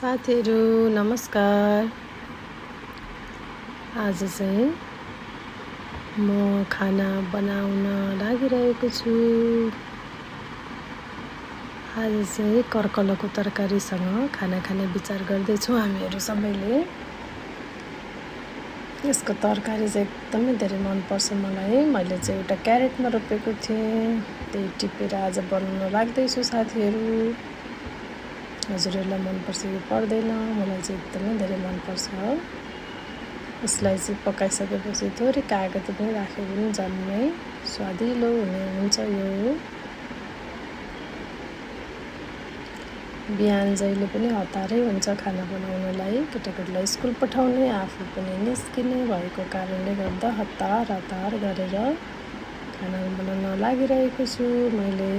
साथीहरू नमस्कार। आज चाहिँ म खाना बनाउन लागिरहेको छु। आज चाहिँ कर्कलोको तरकारीसँग खाना खाने विचार गर्दैछौँ हामीहरू सबैले। यसको तरकारी चाहिँ एकदमै धेरै मनपर्छ मलाई। मैले चाहिँ एउटा क्यारेटमा रोपेको थिएँ, त्यही टिपेर आज बनाउन लाग्दैछु साथीहरू। हजुरहरूलाई मनपर्छ कि पर्दैन? मलाई चाहिँ एकदमै धेरै मनपर्छ। यसलाई चाहिँ पकाइसकेपछि थोरै कागत पनि राख्यो भने झन्नै स्वादिलो हुन्छ यो। बिहान जहिले पनि हतारै हुन्छ खाना बनाउनलाई, केटाकेटीलाई स्कुल पठाउने, आफू पनि निस्किने भएको कारणले गर्दा हतार गरेर खाना बनाउन लागिरहेको छु। मैले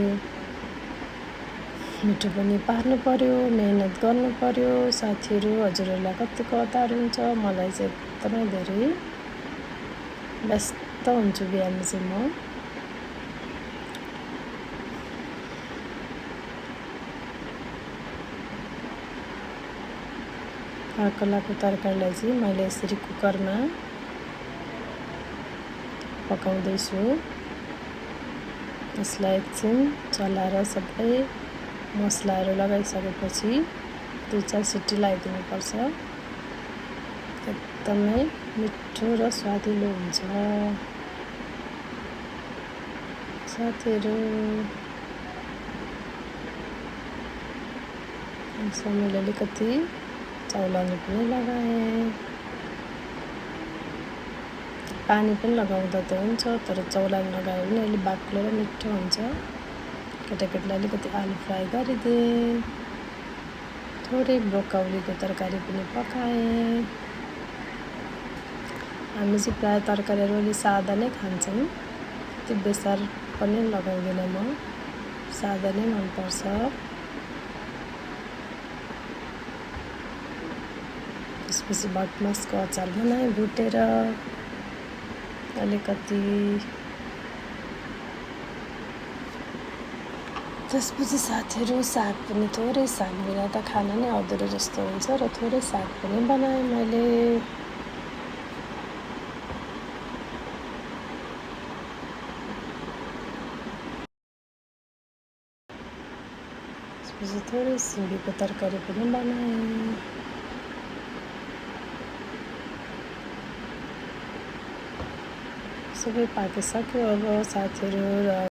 मिठो पनि पार्नु पर्यो, मेहनत गर्नु पर्यो। साथीहरू हजुरहरूलाई कतिको हतार हुन्छ, मलाई चाहिँ एकदमै धेरै व्यस्त हुन्छु बिहान चाहिँ म। कर्कलाको तरकारीलाई चाहिँ मैले यसरी कुकरमा पकाउँदैछु। यसलाई एकछिन चलाएर सबै मसलाहरू लगाइसकेपछि 2-4 सिटी लगाइदिनुपर्छ। एकदमै मिठो र स्वादिलो हुन्छ साथीहरू। मैले अलिकति चौलानी पनि लगाएँ। पानी पनि लगाउँदा त हुन्छ, तर चौलानी लगायो भने अलि बाक्लो र मिठो हुन्छ। केटाकेटीलाई अलिकति आलु फ्राई गरिदिएँ, थोरै ब्रोकाउलीको तरकारी पनि पकाएँ। हामी चाहिँ प्रायः तरकारीहरू अलि सादा नै खान्छौँ, त्यो बेसार पनि लगाउँदिनँ म, सादा नै मनपर्छ। त्यसपछि भटमासको अचार बनाएँ भुटेर अलिकति। त्यसपछि साथीहरू साग पनि थोरै, साग बिना त खाना नै अधुरो जस्तो हुन्छ, र थोरै साग पनि बनाएँ मैले। त्यसपछि थोरै सिमीको तरकारी पनि बनाएँ। सबै पाकिसक्यो अब साथीहरू। र